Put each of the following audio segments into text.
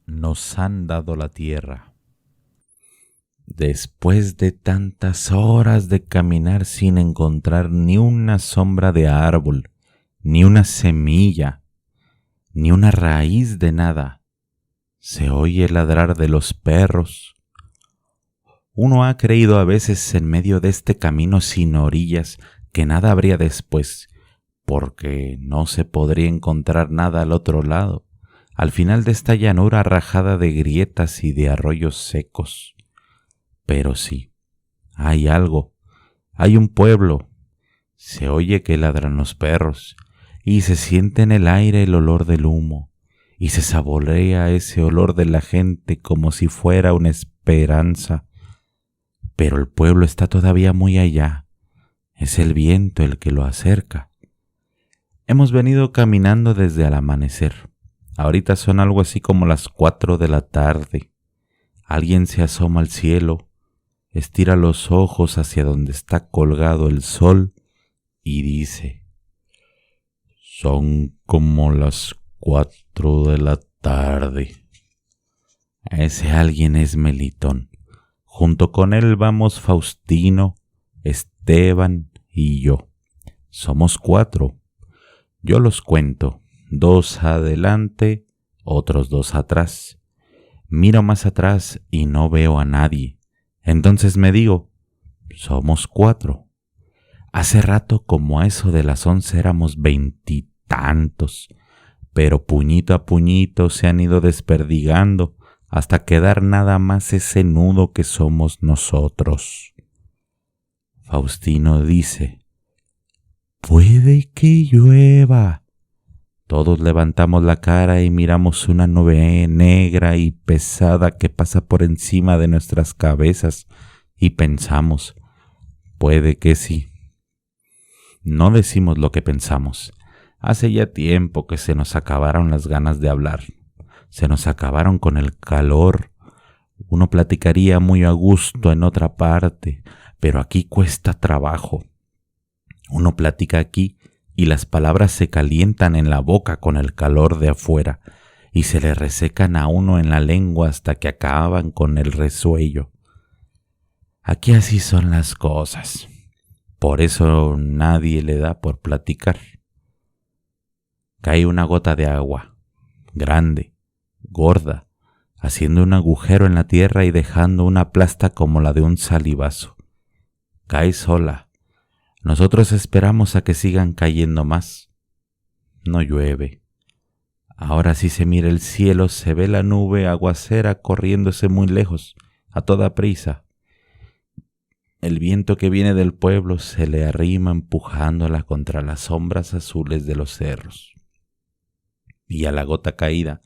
nos han dado la tierra. Después de tantas horas de caminar sin encontrar ni una sombra de árbol, ni una semilla, ni una raíz de nada, se oye ladrar de los perros. Uno ha creído a veces en medio de este camino sin orillas que nada habría después, porque no se podría encontrar nada al otro lado, al final de esta llanura rajada de grietas y de arroyos secos. Pero sí, hay algo, hay un pueblo. Se oye que ladran los perros, y se siente en el aire el olor del humo, y se saborea ese olor de la gente como si fuera una esperanza. Pero el pueblo está todavía muy allá, es el viento el que lo acerca. Hemos venido caminando desde el amanecer. Ahorita son algo así como las 4 de la tarde. Alguien se asoma al cielo, estira los ojos hacia donde está colgado el sol y dice: son como las 4 de la tarde. Ese alguien es Melitón. Junto con él vamos Faustino, Esteban y yo. Somos 4. Yo los cuento, 2 adelante, otros 2 atrás. Miro más atrás y no veo a nadie. Entonces me digo, somos 4. Hace rato, como a eso de las 11, éramos 20 y tantos, pero puñito a puñito se han ido desperdigando hasta quedar nada más ese nudo que somos nosotros. Faustino dice: puede que llueva. Todos levantamos la cara y miramos una nube negra y pesada que pasa por encima de nuestras cabezas y pensamos: puede que sí. No decimos lo que pensamos. Hace ya tiempo que se nos acabaron las ganas de hablar. Se nos acabaron con el calor. Uno platicaría muy a gusto en otra parte, pero aquí cuesta trabajo. Uno platica aquí y las palabras se calientan en la boca con el calor de afuera y se le resecan a uno en la lengua hasta que acaban con el resuello. Aquí así son las cosas. Por eso nadie le da por platicar. Cae una gota de agua, grande, gorda, haciendo un agujero en la tierra y dejando una plasta como la de un salivazo. Cae sola. Nosotros esperamos a que sigan cayendo más. No llueve. Ahora sí se mira el cielo, se ve la nube aguacera corriéndose muy lejos, a toda prisa. El viento que viene del pueblo se le arrima empujándola contra las sombras azules de los cerros. Y a la gota caída,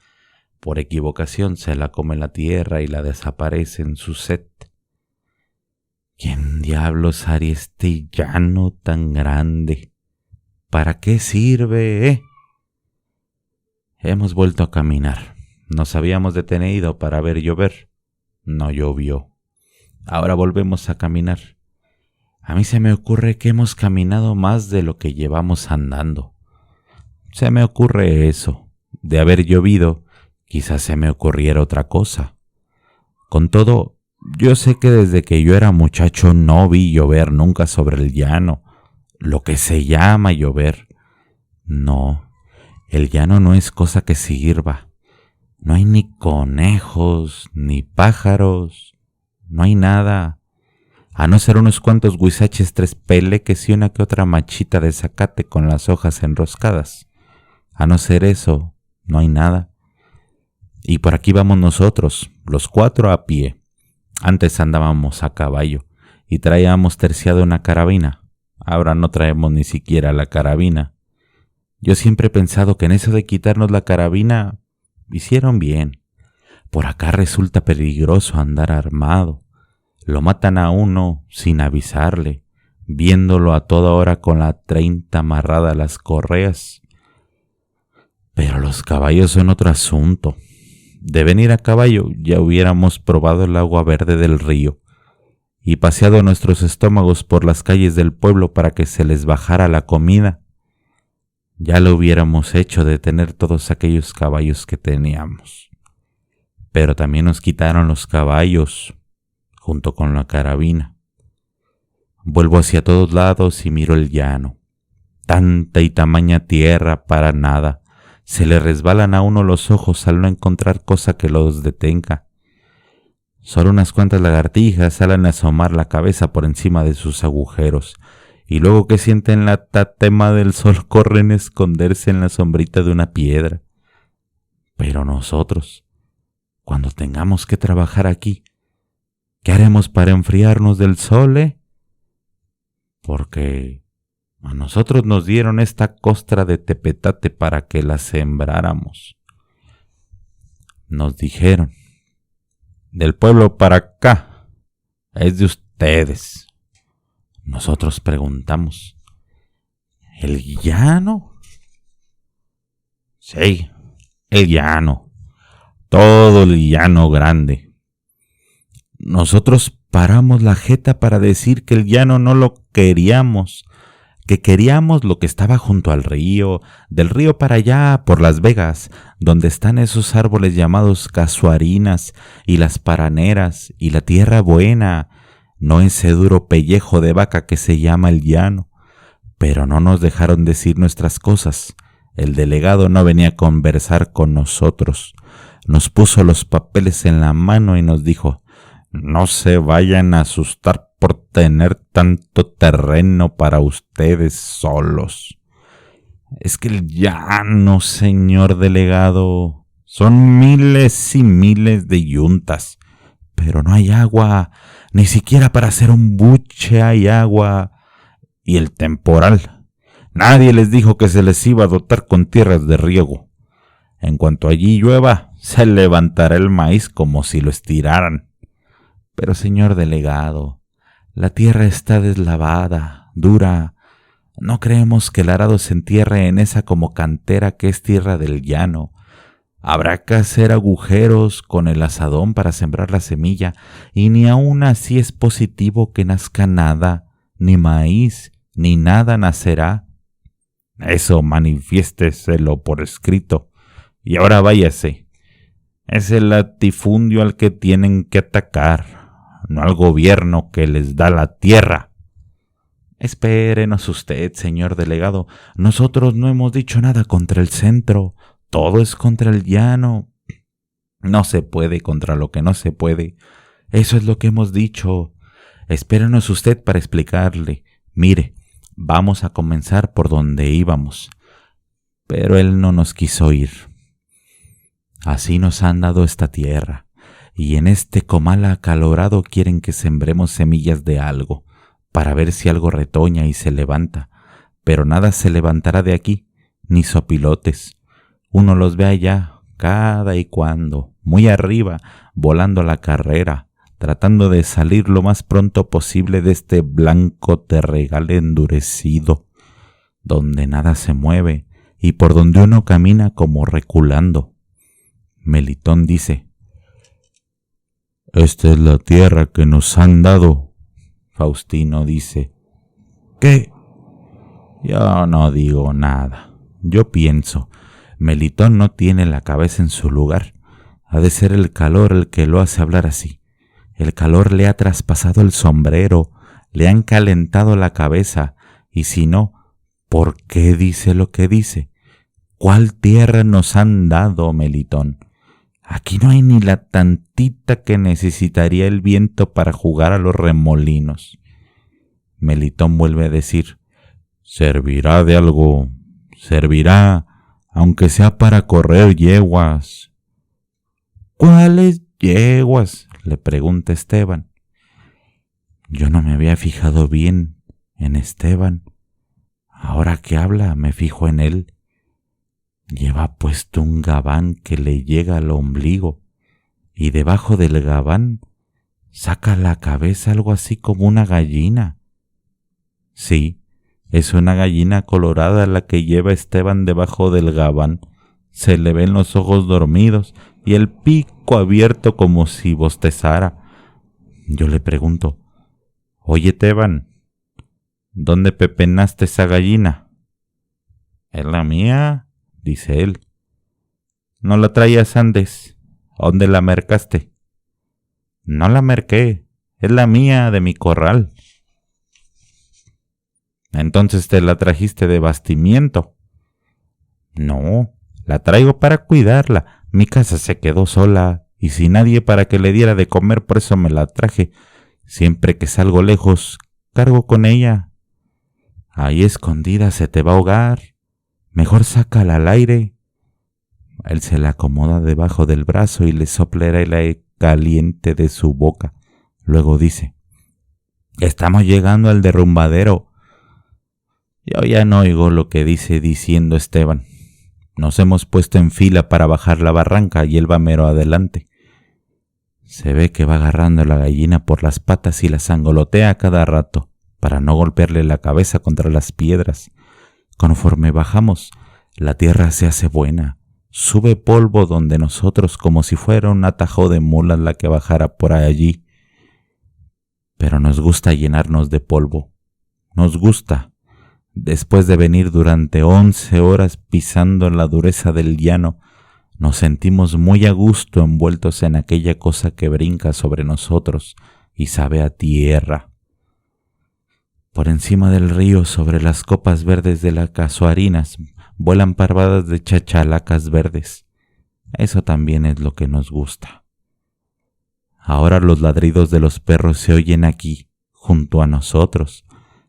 por equivocación, se la come la tierra y la desaparece en su sed. ¿Quién diablos haría este llano tan grande? ¿Para qué sirve, Hemos vuelto a caminar. Nos habíamos detenido para ver llover. No llovió. Ahora volvemos a caminar. A mí se me ocurre que hemos caminado más de lo que llevamos andando. Se me ocurre eso. De haber llovido, quizás se me ocurriera otra cosa. Con todo, yo sé que desde que yo era muchacho no vi llover nunca sobre el llano, lo que se llama llover. No, el llano no es cosa que sirva. No hay ni conejos, ni pájaros, no hay nada, a no ser unos cuantos huizaches tres peleques y una que otra machita de zacate con las hojas enroscadas. A no ser eso, no hay nada. Y por aquí vamos nosotros, los 4 a pie. Antes andábamos a caballo y traíamos terciada una carabina. Ahora no traemos ni siquiera la carabina. Yo siempre he pensado que en eso de quitarnos la carabina hicieron bien. Por acá resulta peligroso andar armado. Lo matan a uno sin avisarle, viéndolo a toda hora con la 30 amarrada a las correas. Pero los caballos son otro asunto. De venir a caballo ya hubiéramos probado el agua verde del río y paseado nuestros estómagos por las calles del pueblo para que se les bajara la comida. Ya lo hubiéramos hecho de tener todos aquellos caballos que teníamos. pero también nos quitaron los caballos junto con la carabina. Vuelvo hacia todos lados y miro el llano. Tanta y tamaña tierra para nada. Se le resbalan a uno los ojos al no encontrar cosa que los detenga. Solo unas cuantas lagartijas salen a asomar la cabeza por encima de sus agujeros, y luego que sienten la tatema del sol corren a esconderse en la sombrita de una piedra. Pero nosotros, cuando tengamos que trabajar aquí, ¿qué haremos para enfriarnos del sol, Porque a nosotros nos dieron esta costra de tepetate para que la sembráramos. Nos dijeron, del pueblo para acá, es de ustedes. Nosotros preguntamos, ¿el llano? Sí, el llano, todo el llano grande. Nosotros paramos la jeta para decir que el llano no lo queríamos, que queríamos lo que estaba junto al río, del río para allá, por Las Vegas, donde están esos árboles llamados casuarinas y las paraneras y la tierra buena, no ese duro pellejo de vaca que se llama el llano. Pero no nos dejaron decir nuestras cosas. El delegado no venía a conversar con nosotros. Nos puso los papeles en la mano y nos dijo, no se vayan a asustar por tener tanto terreno para ustedes solos. Es que el llano, señor delegado, son miles y miles de yuntas, pero no hay agua, ni siquiera para hacer un buche hay agua. Y el temporal, nadie les dijo que se les iba a dotar con tierras de riego. En cuanto allí llueva, se levantará el maíz como si lo estiraran. Pero, señor delegado, la tierra está deslavada, dura. No creemos que el arado se entierre en esa como cantera que es tierra del llano. Habrá que hacer agujeros con el azadón para sembrar la semilla, y ni aun así es positivo que nazca nada, ni maíz, ni nada nacerá. Eso manifiésteselo por escrito, y ahora váyase. Es el latifundio al que tienen que atacar, no al gobierno que les da la tierra. Espérenos usted, señor delegado. Nosotros no hemos dicho nada contra el centro. Todo es contra el llano. No se puede contra lo que no se puede. Eso es lo que hemos dicho. Espérenos usted para explicarle. Mire, vamos a comenzar por donde íbamos. Pero él no nos quiso oír. Así nos han dado esta tierra, y en este comal acalorado quieren que sembremos semillas de algo, para ver si algo retoña y se levanta, pero nada se levantará de aquí, ni sopilotes. Uno los ve allá, cada y cuando, muy arriba, volando la carrera, tratando de salir lo más pronto posible de este blanco terregal endurecido, donde nada se mueve, y por donde uno camina como reculando. Melitón dice, esta es la tierra que nos han dado. Faustino dice, ¿qué? Yo no digo nada. Yo pienso, Melitón no tiene la cabeza en su lugar. Ha de ser el calor el que lo hace hablar así. El calor le ha traspasado el sombrero, le han calentado la cabeza, y si no, ¿por qué dice lo que dice? ¿Cuál tierra nos han dado, Melitón? Aquí no hay ni la tantita que necesitaría el viento para jugar a los remolinos. Melitón vuelve a decir, servirá de algo, servirá, aunque sea para correr yeguas. ¿Cuáles yeguas?, le pregunta Esteban. Yo no me había fijado bien en Esteban. Ahora que habla me fijo en él. Lleva puesto un gabán que le llega al ombligo, y debajo del gabán saca la cabeza algo así como una gallina. Sí, es una gallina colorada la que lleva Esteban debajo del gabán. Se le ven los ojos dormidos y el pico abierto como si bostezara. Yo le pregunto, oye Esteban, ¿dónde pepenaste esa gallina? ¿Es la mía?, dice él. ¿No la traías antes? ¿Dónde la mercaste? No la merqué, es la mía de mi corral. Entonces te la trajiste de bastimiento. No, la traigo para cuidarla. Mi casa se quedó sola y sin nadie para que le diera de comer, por eso me la traje. Siempre que salgo lejos, cargo con ella. Ahí escondida se te va a ahogar. Mejor sácala al aire. Él se la acomoda debajo del brazo y le sopla el aire caliente de su boca. Luego dice: estamos llegando al derrumbadero. Yo ya no oigo lo que dice diciendo Esteban. Nos hemos puesto en fila para bajar la barranca y él va mero adelante. Se ve que va agarrando a la gallina por las patas y la sangolotea a cada rato para no golpearle la cabeza contra las piedras. Conforme bajamos, la tierra se hace buena. Sube polvo donde nosotros, como si fuera un atajo de mulas la que bajara por allí. Pero nos gusta llenarnos de polvo. Nos gusta. Después de venir durante 11 horas pisando en la dureza del llano, nos sentimos muy a gusto envueltos en aquella cosa que brinca sobre nosotros y sabe a tierra. Por encima del río, sobre las copas verdes de las casuarinas, vuelan parvadas de chachalacas verdes. Eso también es lo que nos gusta. Ahora los ladridos de los perros se oyen aquí, junto a nosotros,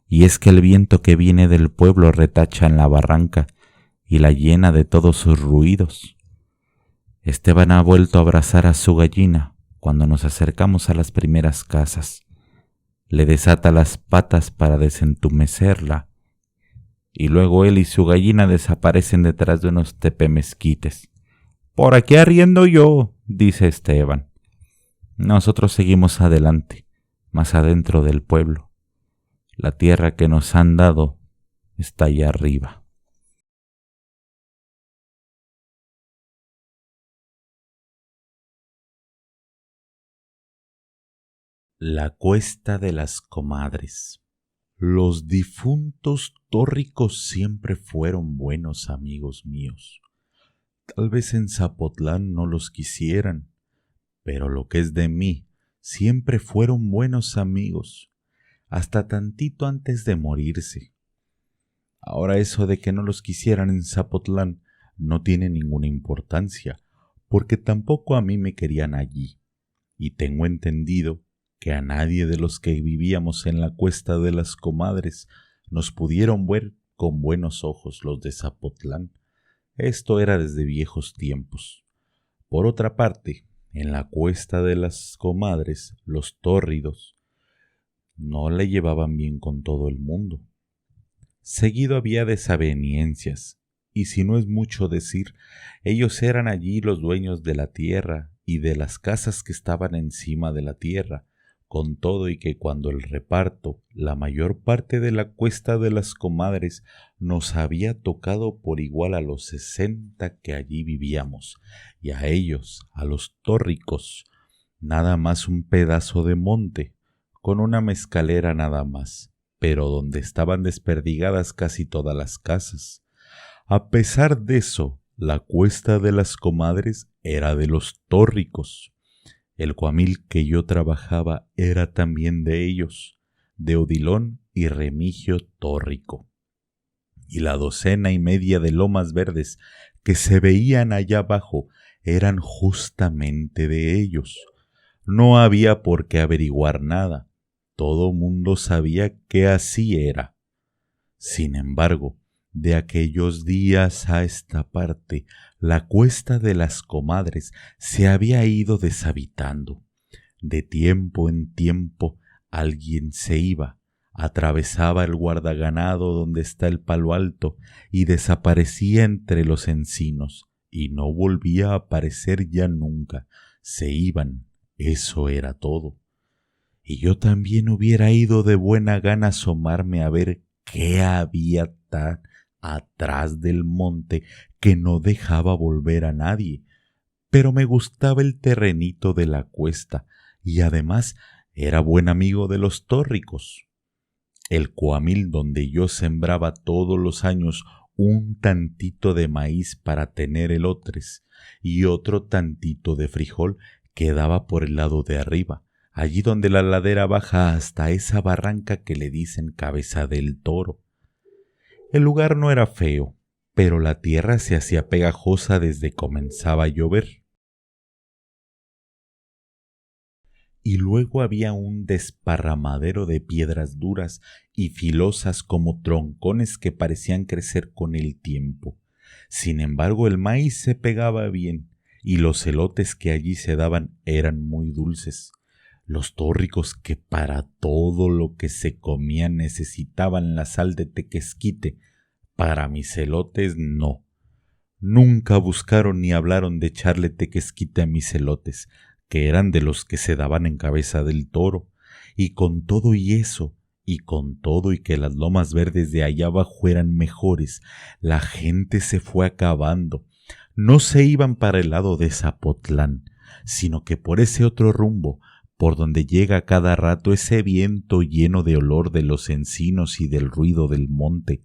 y es que el viento que viene del pueblo retacha en la barranca y la llena de todos sus ruidos. Esteban ha vuelto a abrazar a su gallina cuando nos acercamos a las primeras casas. Le desata las patas para desentumecerla, y luego él y su gallina desaparecen detrás de unos tepemezquites. «Por aquí arriendo yo», dice Esteban. Nosotros seguimos adelante, más adentro del pueblo. La tierra que nos han dado está allá arriba. La cuesta de las comadres. Los difuntos tórricos siempre fueron buenos amigos míos. Tal vez en Zapotlán no los quisieran, pero lo que es de mí, siempre fueron buenos amigos, hasta tantito antes de morirse. Ahora eso de que no los quisieran en Zapotlán no tiene ninguna importancia, porque tampoco a mí me querían allí, y tengo entendido que a nadie de los que vivíamos en la cuesta de las comadres nos pudieron ver con buenos ojos los de Zapotlán. Esto era desde viejos tiempos. Por otra parte, en la cuesta de las comadres, los tórridos no le llevaban bien con todo el mundo. Seguido había desavenencias, y si no es mucho decir, ellos eran allí los dueños de la tierra y de las casas que estaban encima de la tierra, con todo y que cuando el reparto, la mayor parte de la cuesta de las comadres, nos había tocado por igual a los 60 que allí vivíamos, y a ellos, a los tórricos, nada más un pedazo de monte, con una mezcalera nada más, pero donde estaban desperdigadas casi todas las casas. A pesar de eso, la cuesta de las comadres era de los tórricos. El cuamil que yo trabajaba era también de ellos, de Odilón y Remigio Tórrico. Y la 2.5 de lomas verdes que se veían allá abajo eran justamente de ellos. No había por qué averiguar nada, todo mundo sabía que así era. Sin embargo, de aquellos días a esta parte, la cuesta de las comadres se había ido deshabitando. De tiempo en tiempo alguien se iba, atravesaba el guardaganado donde está el palo alto y desaparecía entre los encinos, y no volvía a aparecer ya nunca. Se iban, eso era todo. Y yo también hubiera ido de buena gana a asomarme a ver qué había tan atrás del monte que no dejaba volver a nadie, pero me gustaba el terrenito de la cuesta y además era buen amigo de los tórricos. El cuamil donde yo sembraba todos los años un tantito de maíz para tener elotes y otro tantito de frijol que daba por el lado de arriba, allí donde la ladera baja hasta esa barranca que le dicen Cabeza del Toro. El lugar no era feo, pero la tierra se hacía pegajosa desde comenzaba a llover. Y luego había un desparramadero de piedras duras y filosas como troncones que parecían crecer con el tiempo. Sin embargo, el maíz se pegaba bien y los elotes que allí se daban eran muy dulces. Los tórricos, que para todo lo que se comían necesitaban la sal de tequesquite, para mis elotes no. Nunca buscaron ni hablaron de echarle tequesquite a mis elotes, que eran de los que se daban en Cabeza del Toro, y con todo y eso, y con todo y que las lomas verdes de allá abajo eran mejores, la gente se fue acabando. No se iban para el lado de Zapotlán, sino que por ese otro rumbo, por donde llega cada rato ese viento lleno de olor de los encinos y del ruido del monte,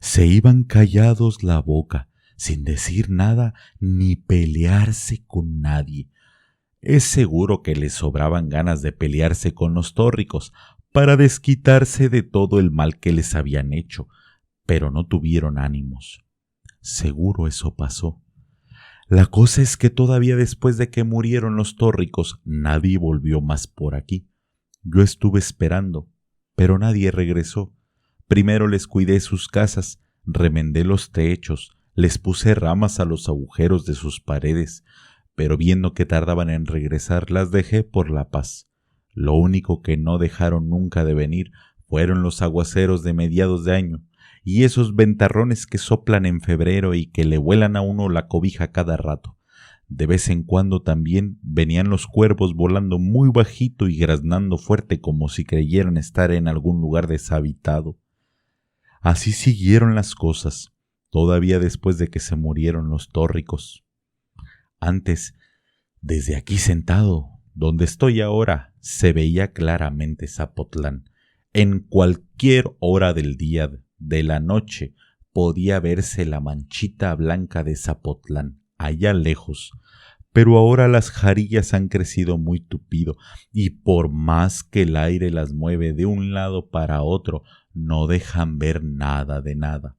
se iban callados la boca, sin decir nada ni pelearse con nadie. Es seguro que les sobraban ganas de pelearse con los tórricos para desquitarse de todo el mal que les habían hecho, pero no tuvieron ánimos. Seguro eso pasó. La cosa es que todavía después de que murieron los tórricos, nadie volvió más por aquí. Yo estuve esperando, pero nadie regresó. Primero les cuidé sus casas, remendé los techos, les puse ramas a los agujeros de sus paredes, pero viendo que tardaban en regresar, las dejé por la paz. Lo único que no dejaron nunca de venir fueron los aguaceros de mediados de año, y esos ventarrones que soplan en febrero y que le vuelan a uno la cobija cada rato. De vez en cuando también venían los cuervos volando muy bajito y graznando fuerte como si creyeran estar en algún lugar deshabitado. Así siguieron las cosas, todavía después de que se murieron los tórricos. Antes, desde aquí sentado, donde estoy ahora, se veía claramente Zapotlán. En cualquier hora del día, de la noche, podía verse la manchita blanca de Zapotlán, allá lejos. Pero ahora las jarillas han crecido muy tupido, y por más que el aire las mueve de un lado para otro, no dejan ver nada de nada.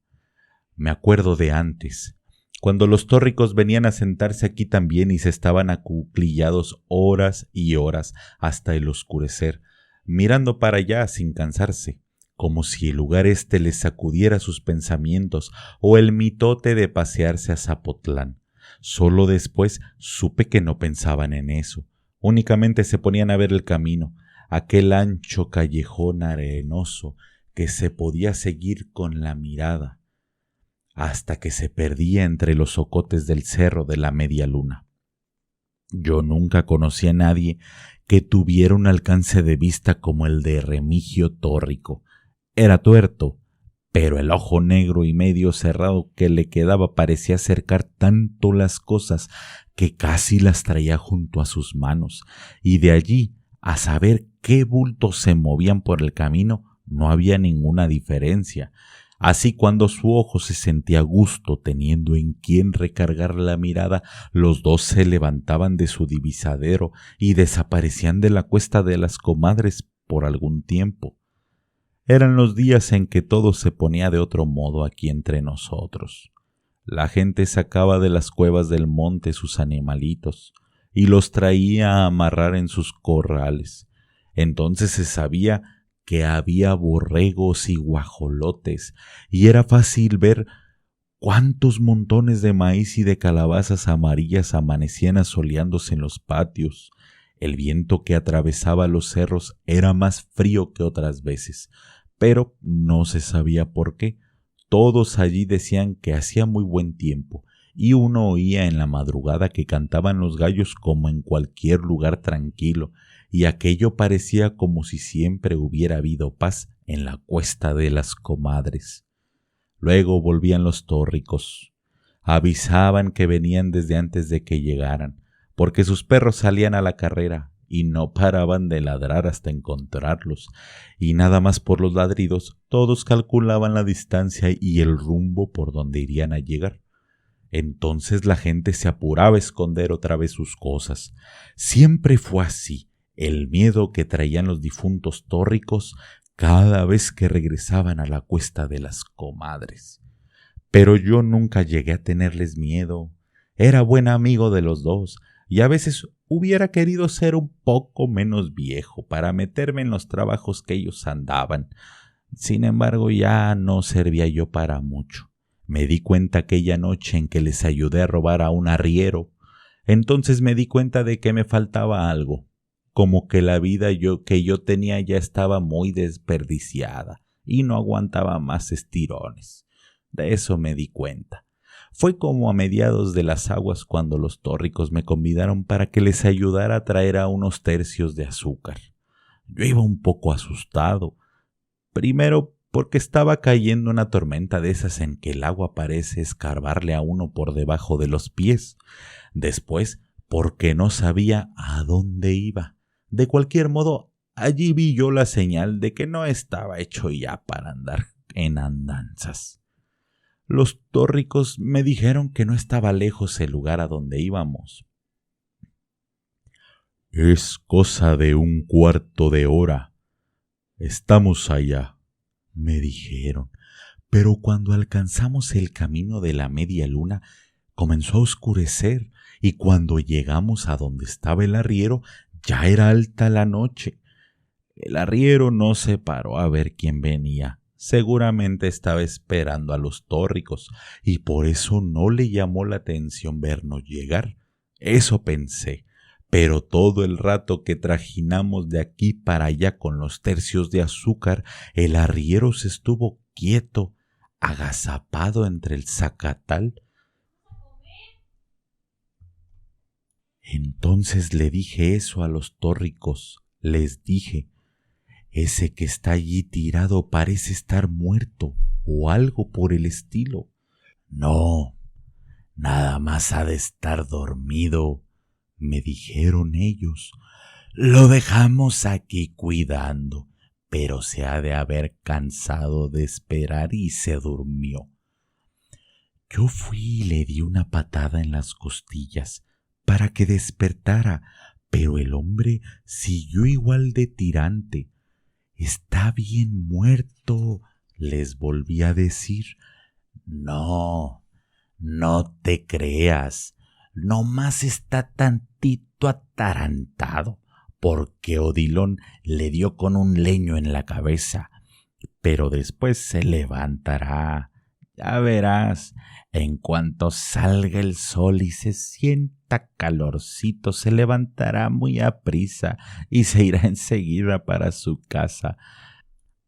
Me acuerdo de antes, cuando los tórricos venían a sentarse aquí también y se estaban acuclillados horas y horas hasta el oscurecer, mirando para allá sin cansarse, como si el lugar les sacudiera sus pensamientos o el mitote de pasearse a Zapotlán. Solo después supe que no pensaban en eso, únicamente se ponían a ver el camino, aquel ancho callejón arenoso que se podía seguir con la mirada, hasta que se perdía entre los ocotes del cerro de la Media Luna. Yo nunca conocí a nadie que tuviera un alcance de vista como el de Remigio Tórrico. Era tuerto, pero el ojo negro y medio cerrado que le quedaba parecía acercar tanto las cosas que casi las traía junto a sus manos, y de allí a saber qué bultos se movían por el camino no había ninguna diferencia. Así, cuando su ojo se sentía a gusto teniendo en quien recargar la mirada, los dos se levantaban de su divisadero y desaparecían de la cuesta de las comadres por algún tiempo. Eran los días en que todo se ponía de otro modo aquí entre nosotros. La gente sacaba de las cuevas del monte sus animalitos y los traía a amarrar en sus corrales. Entonces se sabía que había borregos y guajolotes, y era fácil ver cuántos montones de maíz y de calabazas amarillas amanecían asoleándose en los patios. El viento que atravesaba los cerros era más frío que otras veces, pero no se sabía por qué. Todos allí decían que hacía muy buen tiempo, y uno oía en la madrugada que cantaban los gallos como en cualquier lugar tranquilo, y aquello parecía como si siempre hubiera habido paz en la cuesta de las comadres. Luego volvían los tórricos. Avisaban que venían desde antes de que llegaran, porque sus perros salían a la carrera, y no paraban de ladrar hasta encontrarlos, y nada más por los ladridos todos calculaban la distancia y el rumbo por donde irían a llegar. Entonces la gente se apuraba a esconder otra vez sus cosas. Siempre fue así, el miedo que traían los difuntos tórricos cada vez que regresaban a la cuesta de las comadres. Pero yo nunca llegué a tenerles miedo. Era buen amigo de los dos, y a veces hubiera querido ser un poco menos viejo para meterme en los trabajos que ellos andaban. Sin embargo, ya no servía yo para mucho. Me di cuenta aquella noche en que les ayudé a robar a un arriero. Entonces me di cuenta de que me faltaba algo, como que la vida que yo tenía ya estaba muy desperdiciada y no aguantaba más estirones. De eso me di cuenta. Fue como a mediados de las aguas cuando los tórricos me convidaron para que les ayudara a traer a unos tercios de azúcar. Yo iba un poco asustado. Primero porque estaba cayendo una tormenta de esas en que el agua parece escarbarle a uno por debajo de los pies. Después porque no sabía a dónde iba. De cualquier modo, allí vi yo la señal de que no estaba hecho ya para andar en andanzas. Los tórricos me dijeron que no estaba lejos el lugar a donde íbamos. «Es cosa de un cuarto de hora. Estamos allá», me dijeron. Pero cuando alcanzamos el camino de la media luna, comenzó a oscurecer, y cuando llegamos a donde estaba el arriero, ya era alta la noche. El arriero no se paró a ver quién venía. Seguramente estaba esperando a los tórricos y por eso no le llamó la atención vernos llegar. Eso pensé, pero todo el rato que trajinamos de aquí para allá con los tercios de azúcar, el arriero se estuvo quieto, agazapado entre el zacatal. Entonces le dije eso a los tórricos. Les dije: «Ese que está allí tirado parece estar muerto o algo por el estilo». «No, nada más ha de estar dormido», me dijeron ellos. «Lo dejamos aquí cuidando, pero se ha de haber cansado de esperar y se durmió». Yo fui y le di una patada en las costillas para que despertara, pero el hombre siguió igual de tirante. «Está bien muerto», les volví a decir. «No, no te creas, nomás está tantito atarantado, porque Odilon le dio con un leño en la cabeza, pero después se levantará. Ya verás, en cuanto salga el sol y se sienta calorcito, se levantará muy aprisa y se irá enseguida para su casa.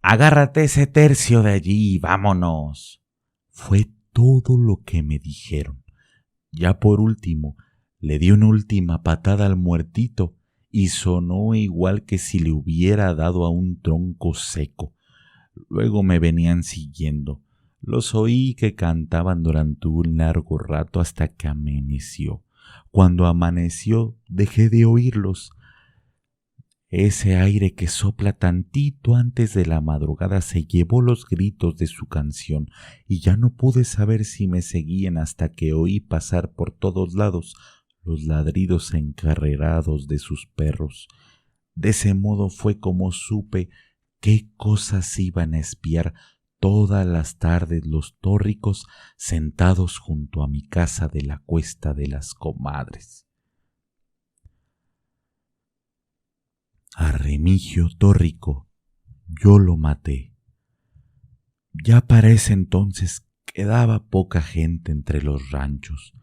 Agárrate ese tercio de allí y vámonos». Fue todo lo que me dijeron. Ya por último, le di una última patada al muertito y sonó igual que si le hubiera dado a un tronco seco. Luego me venían siguiendo. Los oí que cantaban durante un largo rato hasta que amaneció. Cuando amaneció, dejé de oírlos. Ese aire que sopla tantito antes de la madrugada se llevó los gritos de su canción, y ya no pude saber si me seguían hasta que oí pasar por todos lados los ladridos encarrerados de sus perros. De ese modo fue como supe qué cosas iban a espiar todas las tardes los tórricos sentados junto a mi casa de la cuesta de las comadres. A Remigio Tórrico yo lo maté. Ya para ese entonces quedaba poca gente entre los ranchos.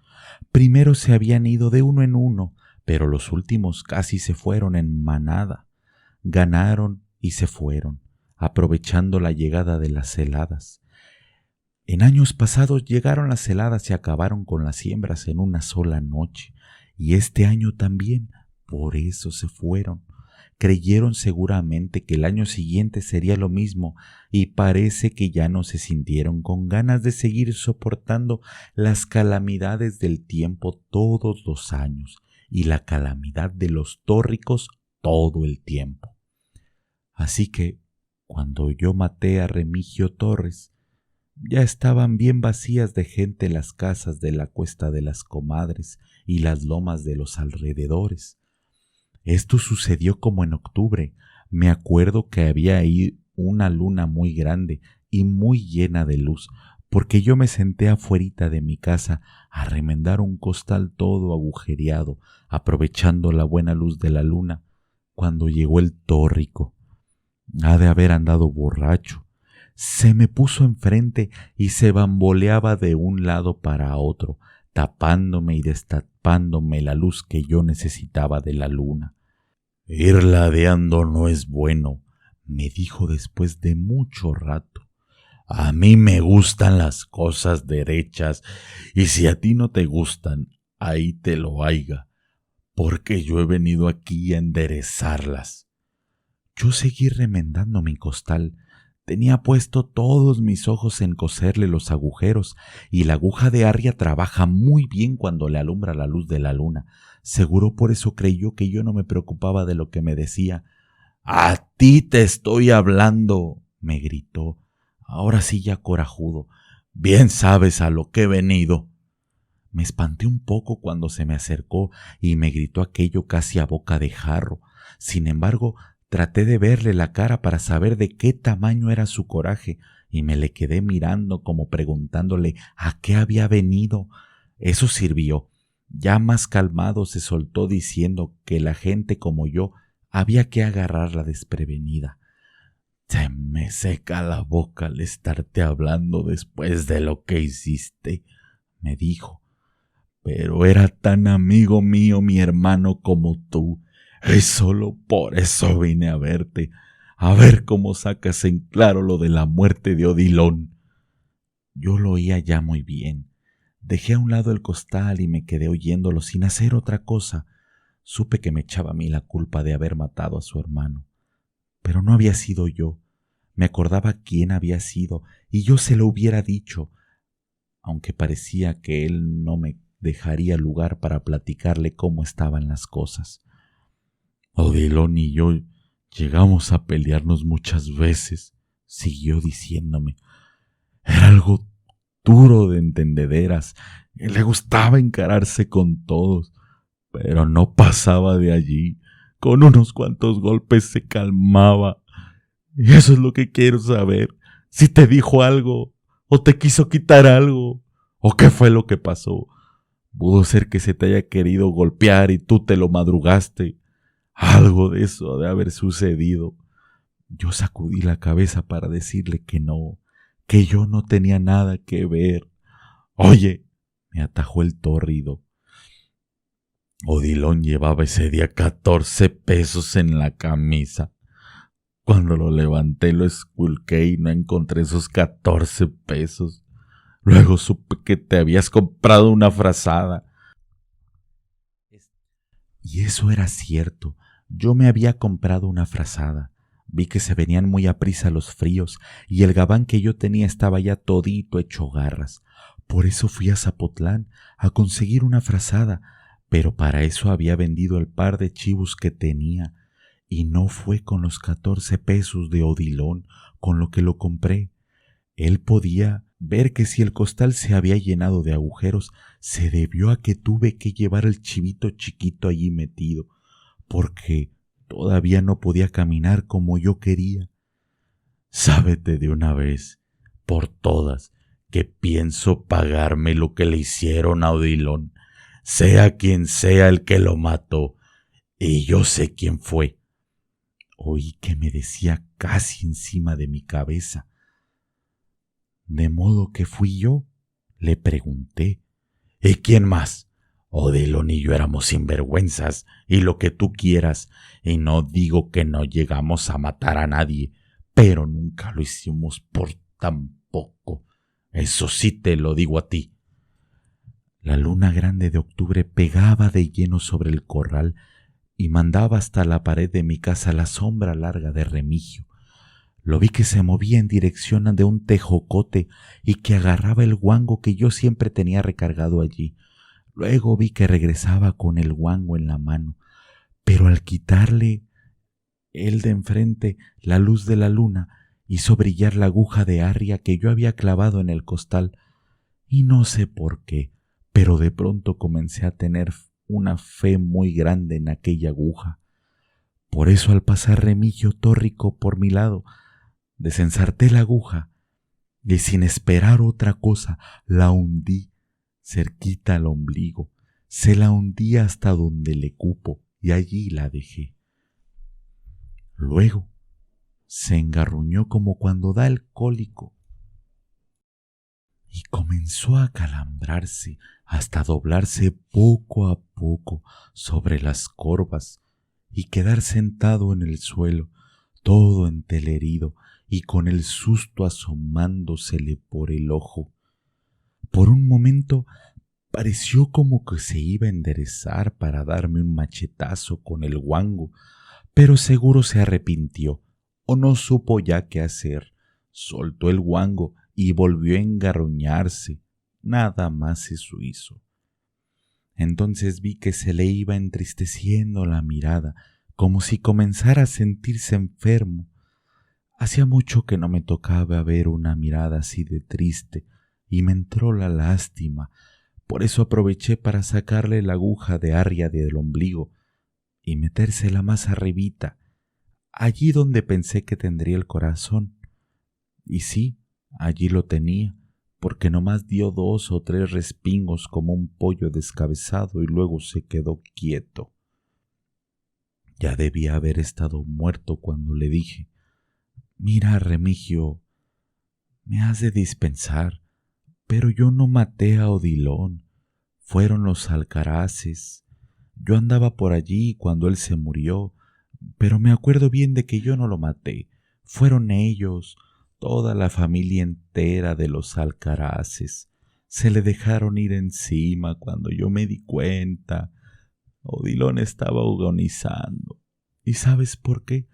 Primero se habían ido de uno en uno, pero los últimos casi se fueron en manada. Ganaron y se fueron, aprovechando la llegada de las heladas. En años pasados llegaron las heladas y acabaron con las siembras en una sola noche, y este año también, por eso se fueron. Creyeron seguramente que el año siguiente sería lo mismo, y parece que ya no se sintieron con ganas de seguir soportando las calamidades del tiempo todos los años, y la calamidad de los tórricos todo el tiempo. Así que, cuando yo maté a Remigio Torres, ya estaban bien vacías de gente las casas de la Cuesta de las Comadres y las lomas de los alrededores. Esto sucedió como en octubre. Me acuerdo que había ahí una luna muy grande y muy llena de luz, porque yo me senté afuerita de mi casa a remendar un costal todo agujereado, aprovechando la buena luz de la luna, cuando llegó el tórrico. Ha de haber andado borracho. Se me puso enfrente y se bamboleaba de un lado para otro, tapándome y destapándome la luz que yo necesitaba de la luna. Ir ladeando no es bueno, me dijo después de mucho rato. A mí me gustan las cosas derechas, y si a ti no te gustan, ahí te lo haiga, porque yo he venido aquí a enderezarlas. Yo seguí remendando mi costal. Tenía puesto todos mis ojos en coserle los agujeros, y la aguja de arria trabaja muy bien cuando le alumbra la luz de la luna. Seguro por eso creyó que yo no me preocupaba de lo que me decía. «¡A ti te estoy hablando!», me gritó, ahora sí ya corajudo. «Bien sabes a lo que he venido». Me espanté un poco cuando se me acercó y me gritó aquello casi a boca de jarro. Sin embargo, traté de verle la cara para saber de qué tamaño era su coraje, y me le quedé mirando como preguntándole a qué había venido. Eso sirvió. Ya más calmado se soltó diciendo que la gente como yo había que agarrarla desprevenida. «Se me seca la boca al estarte hablando después de lo que hiciste», me dijo. «Pero era tan amigo mío mi hermano como tú, y solo por eso vine a verte, a ver cómo sacas en claro lo de la muerte de Odilon». Yo lo oía ya muy bien. Dejé a un lado el costal y me quedé oyéndolo sin hacer otra cosa. Supe que me echaba a mí la culpa de haber matado a su hermano. Pero no había sido yo. Me acordaba quién había sido y yo se lo hubiera dicho, aunque parecía que él no me dejaría lugar para platicarle cómo estaban las cosas. «Odilon y yo llegamos a pelearnos muchas veces», siguió diciéndome. «Era algo duro de entendederas, y le gustaba encararse con todos, pero no pasaba de allí. Con unos cuantos golpes se calmaba. Y eso es lo que quiero saber. Si te dijo algo, o te quiso quitar algo, o qué fue lo que pasó. Pudo ser que se te haya querido golpear y tú te lo madrugaste. Algo de eso ha de haber sucedido». Yo sacudí la cabeza para decirle que no, que yo no tenía nada que ver. «Oye», me atajó el tórrido, «Odilon llevaba ese día 14 pesos en la camisa. Cuando lo levanté lo esculqué y no encontré esos 14 pesos. Luego supe que te habías comprado una frazada». Y eso era cierto. Yo me había comprado una frazada. Vi que se venían muy aprisa los fríos y el gabán que yo tenía estaba ya todito hecho garras. Por eso fui a Zapotlán a conseguir una frazada, pero para eso había vendido el par de chivos que tenía, y no fue con los 14 pesos de Odilon con lo que lo compré. Él podía ver que si el costal se había llenado de agujeros, se debió a que tuve que llevar el chivito chiquito allí metido, porque todavía no podía caminar como yo quería. Sábete de una vez, por todas, que pienso pagarme lo que le hicieron a Odilon, sea quien sea el que lo mató, y yo sé quién fue. Oí que me decía casi encima de mi cabeza. «¿De modo que fui yo?», le pregunté. «¿Y quién más? Odilon y yo éramos sinvergüenzas y lo que tú quieras, y no digo que no llegamos a matar a nadie, pero nunca lo hicimos por tan poco. Eso sí te lo digo a ti». La luna grande de octubre pegaba de lleno sobre el corral y mandaba hasta la pared de mi casa la sombra larga de Remigio. Lo vi que se movía en dirección de un tejocote y que agarraba el guango que yo siempre tenía recargado allí. Luego vi que regresaba con el guango en la mano, pero al quitarle el de enfrente, la luz de la luna, hizo brillar la aguja de arria que yo había clavado en el costal, y no sé por qué, pero de pronto comencé a tener una fe muy grande en aquella aguja. Por eso al pasar Remigio Tórrico por mi lado, desensarté la aguja y sin esperar otra cosa la hundí cerquita al ombligo. Se la hundí hasta donde le cupo y allí la dejé. Luego se engarruñó como cuando da el cólico y comenzó a calambrarse hasta doblarse poco a poco sobre las corvas y quedar sentado en el suelo, todo entelerido y con el susto asomándosele por el ojo. Por un momento pareció como que se iba a enderezar para darme un machetazo con el guango, pero seguro se arrepintió o no supo ya qué hacer. Soltó el guango y volvió a engarruñarse. Nada más eso hizo. Entonces vi que se le iba entristeciendo la mirada, como si comenzara a sentirse enfermo. Hacía mucho que no me tocaba ver una mirada así de triste, y me entró la lástima. Por eso aproveché para sacarle la aguja de arria del ombligo y metérsela más arribita, allí donde pensé que tendría el corazón. Y sí, allí lo tenía, porque nomás dio 2 o 3 respingos como un pollo descabezado y luego se quedó quieto. Ya debía haber estado muerto cuando le dije: «Mira, Remigio, me has de dispensar, pero yo no maté a Odilon, fueron los alcaraces. Yo andaba por allí cuando él se murió, pero me acuerdo bien de que yo no lo maté, fueron ellos». Toda la familia entera de los alcaraces se le dejaron ir encima cuando yo me di cuenta. Odilon estaba agonizando. ¿Y sabes por qué?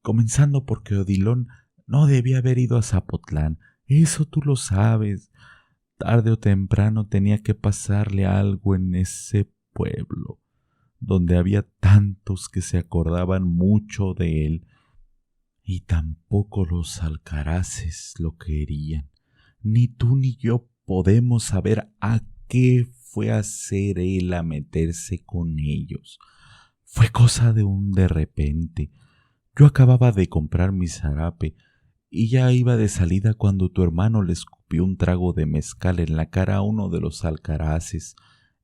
Comenzando porque Odilon no debía haber ido a Zapotlán. Eso tú lo sabes. Tarde o temprano tenía que pasarle algo en ese pueblo, donde había tantos que se acordaban mucho de él. Y tampoco los alcaraces lo querían. Ni tú ni yo podemos saber a qué fue a hacer él a meterse con ellos. Fue cosa de un de repente. Yo acababa de comprar mi zarape y ya iba de salida cuando tu hermano le escupió un trago de mezcal en la cara a uno de los alcaraces.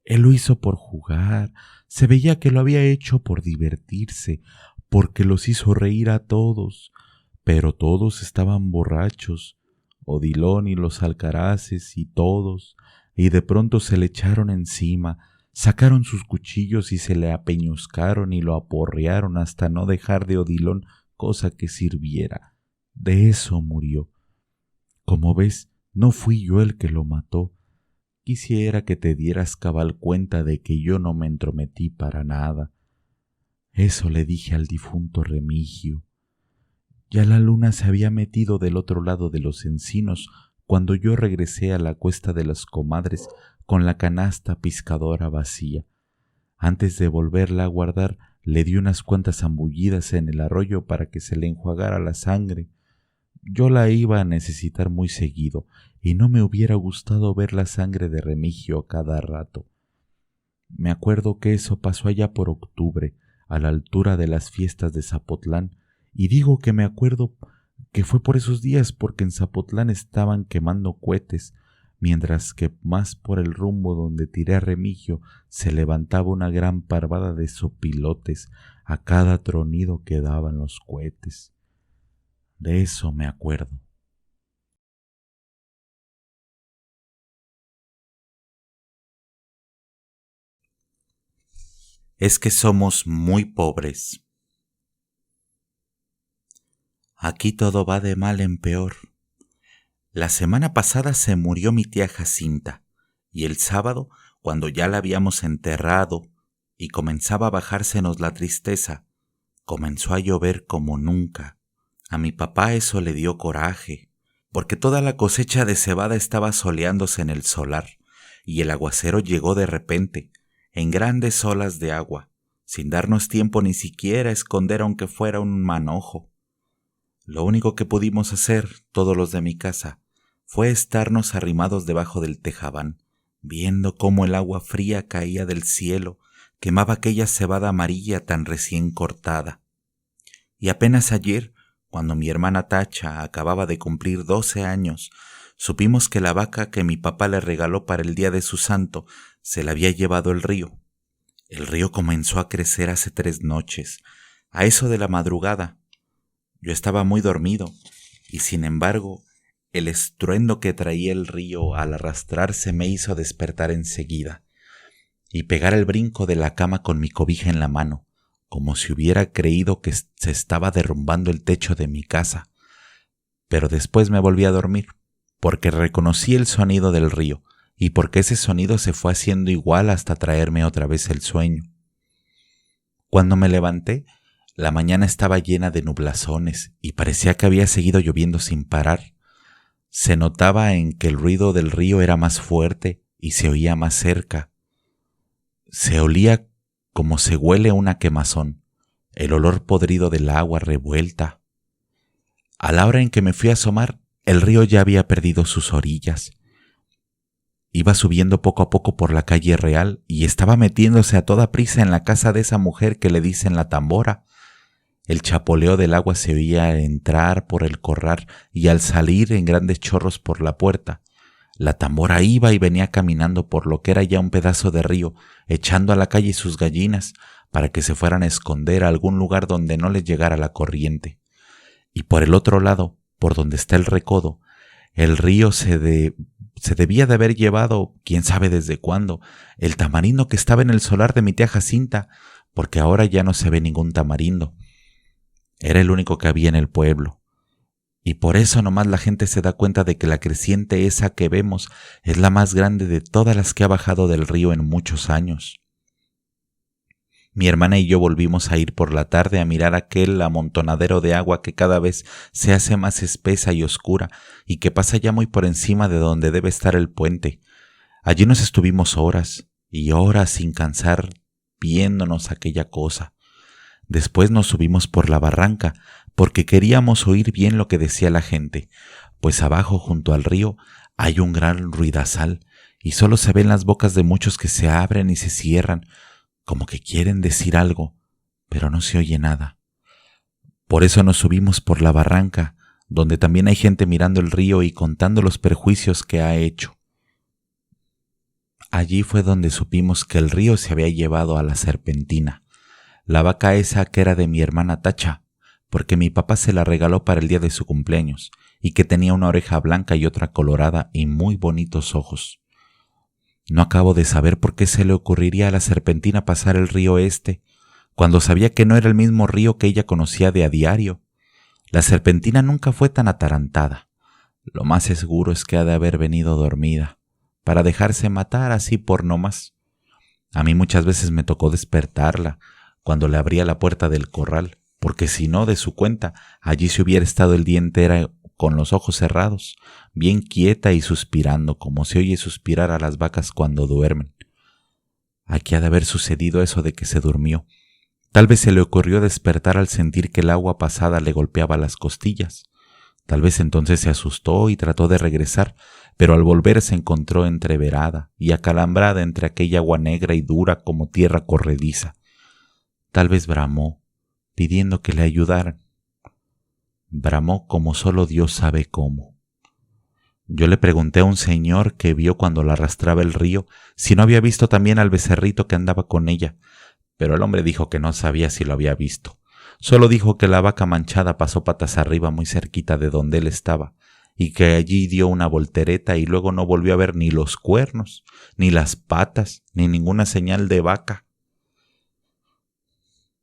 Él lo hizo por jugar. Se veía que lo había hecho por divertirse, porque los hizo reír a todos, pero todos estaban borrachos, Odilon y los alcaraces y todos, y de pronto se le echaron encima, sacaron sus cuchillos y se le apeñuscaron y lo aporrearon hasta no dejar de Odilon cosa que sirviera. De eso murió. Como ves, no fui yo el que lo mató. Quisiera que te dieras cabal cuenta de que yo no me entrometí para nada. Eso le dije al difunto Remigio. Ya la luna se había metido del otro lado de los encinos cuando yo regresé a la cuesta de las comadres con la canasta piscadora vacía. Antes de volverla a guardar, le di unas cuantas zambullidas en el arroyo para que se le enjuagara la sangre. Yo la iba a necesitar muy seguido y no me hubiera gustado ver la sangre de Remigio a cada rato. Me acuerdo que eso pasó allá por octubre, a la altura de las fiestas de Zapotlán, y digo que me acuerdo que fue por esos días porque en Zapotlán estaban quemando cohetes, mientras que más por el rumbo donde tiré a Remigio se levantaba una gran parvada de sopilotes a cada tronido que daban los cohetes. De eso me acuerdo. Es que somos muy pobres. Aquí todo va de mal en peor. La semana pasada se murió mi tía Jacinta, y el sábado, cuando ya la habíamos enterrado y comenzaba a bajársenos la tristeza, comenzó a llover como nunca. A mi papá eso le dio coraje, porque toda la cosecha de cebada estaba soleándose en el solar, y el aguacero llegó de repente, en grandes olas de agua, sin darnos tiempo ni siquiera a esconder aunque fuera un manojo. Lo único que pudimos hacer, todos los de mi casa, fue estarnos arrimados debajo del tejabán, viendo cómo el agua fría caía del cielo, quemaba aquella cebada amarilla tan recién cortada. Y apenas ayer, cuando mi hermana Tacha acababa de cumplir 12 años, supimos que la vaca que mi papá le regaló para el día de su santo se la había llevado el río. El río comenzó a crecer hace 3 noches, a eso de la madrugada. Yo estaba muy dormido y sin embargo el estruendo que traía el río al arrastrarse me hizo despertar enseguida y pegar el brinco de la cama con mi cobija en la mano, como si hubiera creído que se estaba derrumbando el techo de mi casa. Pero después me volví a dormir, porque reconocí el sonido del río y porque ese sonido se fue haciendo igual hasta traerme otra vez el sueño. Cuando me levanté, la mañana estaba llena de nublazones y parecía que había seguido lloviendo sin parar. Se notaba en que el ruido del río era más fuerte y se oía más cerca. Se olía como se huele una quemazón, el olor podrido del agua revuelta. A la hora en que me fui a asomar, el río ya había perdido sus orillas. Iba subiendo poco a poco por la calle Real y estaba metiéndose a toda prisa en la casa de esa mujer que le dicen la Tambora. El chapoleo del agua se oía al entrar por el corral y al salir en grandes chorros por la puerta. La Tambora iba y venía caminando por lo que era ya un pedazo de río, echando a la calle sus gallinas para que se fueran a esconder a algún lugar donde no les llegara la corriente. Y por el otro lado, por donde está el recodo, el río se debía de haber llevado, quién sabe desde cuándo, el tamarindo que estaba en el solar de mi tía Jacinta, porque ahora ya no se ve ningún tamarindo. Era el único que había en el pueblo. Y por eso nomás la gente se da cuenta de que la creciente esa que vemos es la más grande de todas las que ha bajado del río en muchos años. Mi hermana y yo volvimos a ir por la tarde a mirar aquel amontonadero de agua que cada vez se hace más espesa y oscura y que pasa ya muy por encima de donde debe estar el puente. Allí nos estuvimos horas y horas sin cansar viéndonos aquella cosa. Después nos subimos por la barranca porque queríamos oír bien lo que decía la gente, pues abajo junto al río hay un gran ruidazal y solo se ven las bocas de muchos que se abren y se cierran, como que quieren decir algo, pero no se oye nada. Por eso nos subimos por la barranca, donde también hay gente mirando el río y contando los perjuicios que ha hecho. Allí fue donde supimos que el río se había llevado a la Serpentina, la vaca esa que era de mi hermana Tacha, porque mi papá se la regaló para el día de su cumpleaños, y que tenía una oreja blanca y otra colorada y muy bonitos ojos. No acabo de saber por qué se le ocurriría a la Serpentina pasar el río cuando sabía que no era el mismo río que ella conocía de a diario. La Serpentina nunca fue tan atarantada. Lo más seguro es que ha de haber venido dormida, para dejarse matar así por nomás. A mí muchas veces me tocó despertarla cuando le abría la puerta del corral, porque si no, de su cuenta, allí se hubiera estado el día entero con los ojos cerrados, bien quieta y suspirando, como se oye suspirar a las vacas cuando duermen. Aquí ha de haber sucedido eso de que se durmió. Tal vez se le ocurrió despertar al sentir que el agua pasada le golpeaba las costillas. Tal vez entonces se asustó y trató de regresar, pero al volver se encontró entreverada y acalambrada entre aquella agua negra y dura como tierra corrediza. Tal vez bramó, pidiendo que le ayudaran. Bramó como solo Dios sabe cómo. Yo le pregunté a un señor que vio cuando la arrastraba el río si no había visto también al becerrito que andaba con ella, pero el hombre dijo que no sabía si lo había visto. Solo dijo que la vaca manchada pasó patas arriba muy cerquita de donde él estaba, y que allí dio una voltereta y luego no volvió a ver ni los cuernos, ni las patas, ni ninguna señal de vaca.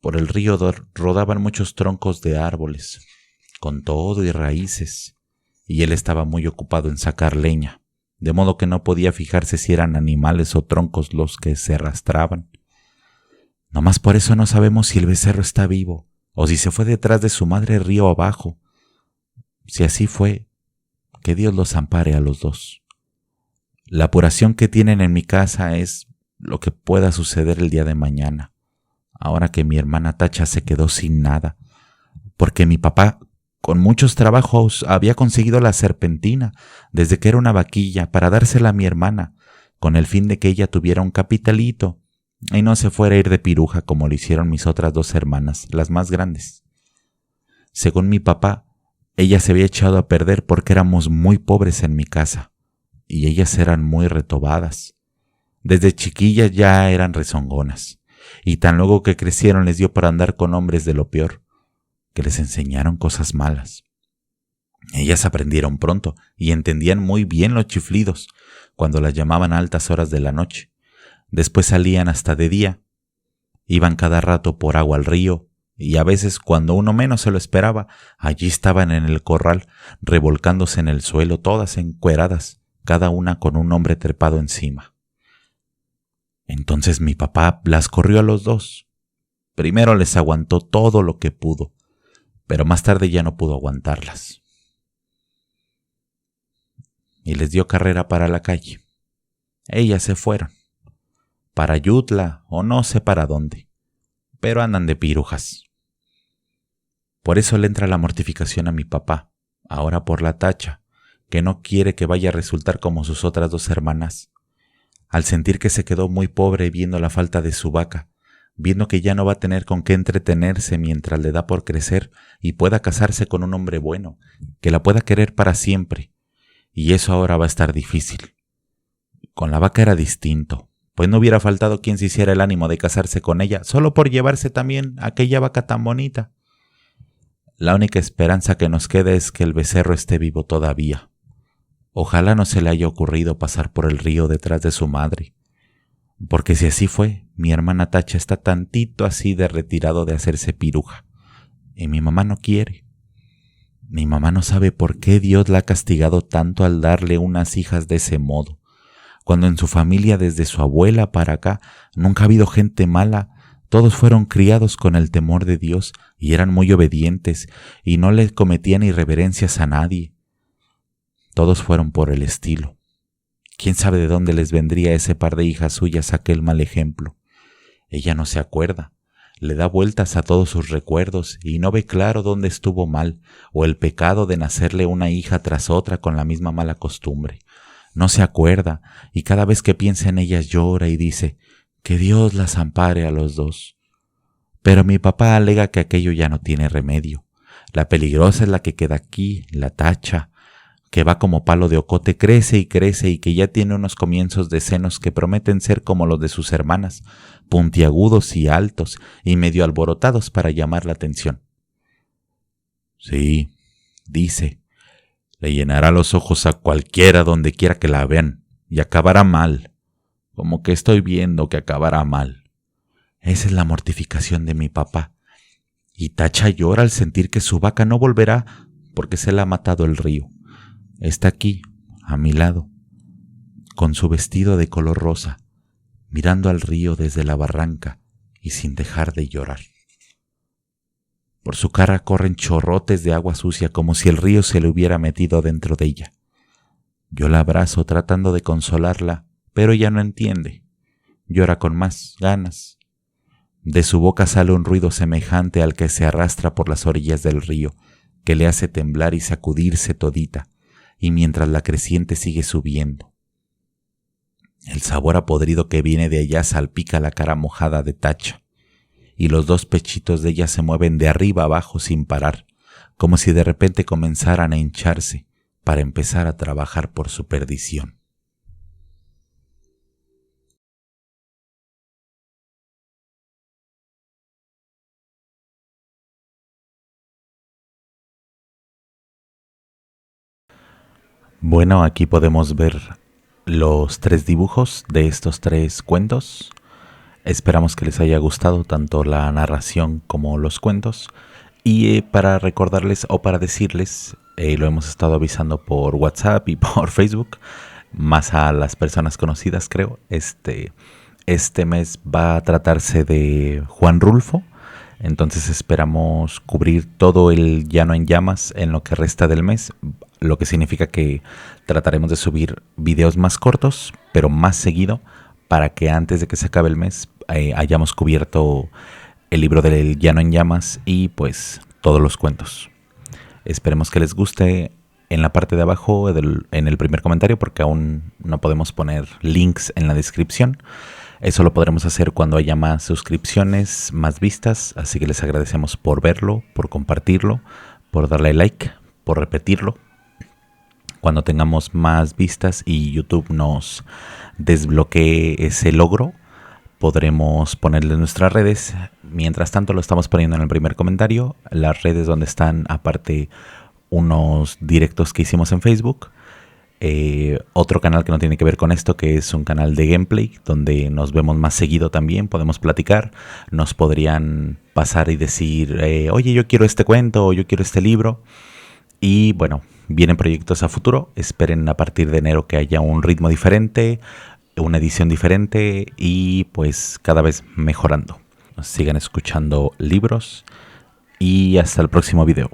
Por el río rodaban muchos troncos de árboles, con todo y raíces, y él estaba muy ocupado en sacar leña, de modo que no podía fijarse si eran animales o troncos los que se arrastraban. Nomás por eso no sabemos si el becerro está vivo, o si se fue detrás de su madre río abajo. Si así fue, que Dios los ampare a los dos. La apuración que tienen en mi casa es lo que pueda suceder el día de mañana. ahora que mi hermana Tacha se quedó sin nada, porque mi papá con muchos trabajos había conseguido la serpentina desde que era una vaquilla para dársela a mi hermana, con el fin de que ella tuviera un capitalito y no se fuera a ir de piruja como lo hicieron mis otras 2 hermanas, las más grandes. Según mi papá, ella se había echado a perder porque éramos muy pobres en mi casa, y ellas eran muy retobadas. Desde chiquillas ya eran rezongonas, y tan luego que crecieron les dio para andar con hombres de lo peor, que les enseñaron cosas malas. Ellas aprendieron pronto y entendían muy bien los chiflidos cuando las llamaban a altas horas de la noche. Después salían hasta de día, iban cada rato por agua al río, y a veces cuando uno menos se lo esperaba, allí estaban en el corral, revolcándose en el suelo, todas encueradas, cada una con un hombre trepado encima. Entonces mi papá las corrió a los 2. Primero les aguantó todo lo que pudo, pero más tarde ya no pudo aguantarlas. Y les dio carrera para la calle. Ellas se fueron, para Yutla o no sé para dónde, pero andan de pirujas. Por eso le entra la mortificación a mi papá, ahora por la Tacha, que no quiere que vaya a resultar como sus otras 2 hermanas. Al sentir que se quedó muy pobre viendo la falta de su vaca, viendo que ya no va a tener con qué entretenerse mientras le da por crecer y pueda casarse con un hombre bueno, que la pueda querer para siempre, y eso ahora va a estar difícil. Con la vaca era distinto, pues no hubiera faltado quien se hiciera el ánimo de casarse con ella, solo por llevarse también aquella vaca tan bonita. La única esperanza que nos queda es que el becerro esté vivo todavía. Ojalá no se le haya ocurrido pasar por el río detrás de su madre, porque si así fue, mi hermana Tacha está tantito así de retirado de hacerse piruja, y mi mamá no quiere. Mi mamá no sabe por qué Dios la ha castigado tanto al darle unas hijas de ese modo, cuando en su familia desde su abuela para acá nunca ha habido gente mala. Todos fueron criados con el temor de Dios y eran muy obedientes y no le cometían irreverencias a nadie. Todos fueron por el estilo. ¿Quién sabe de dónde les vendría a ese par de hijas suyas aquel mal ejemplo? Ella no se acuerda, le da vueltas a todos sus recuerdos y no ve claro dónde estuvo mal, o el pecado de nacerle una hija tras otra con la misma mala costumbre. No se acuerda, y cada vez que piensa en ellas llora y dice: que Dios las ampare a los 2. Pero mi papá alega que aquello ya no tiene remedio. La peligrosa es la que queda aquí, la Tacha, que va como palo de ocote, crece y que ya tiene unos comienzos de senos que prometen ser como los de sus hermanas, puntiagudos y altos y medio alborotados para llamar la atención. Sí, dice, le llenará los ojos a cualquiera donde quiera que la vean, y acabará mal, como que estoy viendo que acabará mal. Esa es la mortificación de mi papá, y Tacha llora al sentir que su vaca no volverá porque se la ha matado el río. Está aquí, a mi lado, con su vestido de color rosa, mirando al río desde la barranca y sin dejar de llorar. Por su cara corren chorrotes de agua sucia como si el río se le hubiera metido dentro de ella. Yo la abrazo tratando de consolarla, pero ella no entiende. Llora con más ganas. De su boca sale un ruido semejante al que se arrastra por las orillas del río, que le hace temblar y sacudirse todita, y mientras la creciente sigue subiendo. El sabor a podrido que viene de allá salpica la cara mojada de Tacha, y los 2 pechitos de ella se mueven de arriba abajo sin parar, como si de repente comenzaran a hincharse para empezar a trabajar por su perdición. Bueno, aquí podemos ver los 3 dibujos de estos 3 cuentos. Esperamos que les haya gustado tanto la narración como los cuentos. Y para recordarles o para decirles, lo hemos estado avisando por WhatsApp y por Facebook, más a las personas conocidas creo. Este mes va a tratarse de Juan Rulfo. Entonces esperamos cubrir todo el Llano en Llamas en lo que resta del mes, lo que significa que trataremos de subir videos más cortos, pero más seguido, para que antes de que se acabe el mes hayamos cubierto el libro del Llano en Llamas y pues todos los cuentos. Esperemos que les guste. En la parte de abajo, en el primer comentario, porque aún no podemos poner links en la descripción. Eso lo podremos hacer cuando haya más suscripciones, más vistas. Así que les agradecemos por verlo, por compartirlo, por darle like, por repetirlo. Cuando tengamos más vistas y YouTube nos desbloquee ese logro, podremos ponerle nuestras redes. Mientras tanto lo estamos poniendo en el primer comentario. Las redes donde están aparte unos directos que hicimos en Facebook. Otro canal que no tiene que ver con esto, que es un canal de gameplay, donde nos vemos más seguido también, podemos platicar. Nos podrían pasar y decir, oye, yo quiero este cuento, o yo quiero este libro. Y bueno, vienen proyectos a futuro. Esperen a partir de enero que haya un ritmo diferente, una edición diferente y pues cada vez mejorando. Sigan escuchando libros y hasta el próximo video.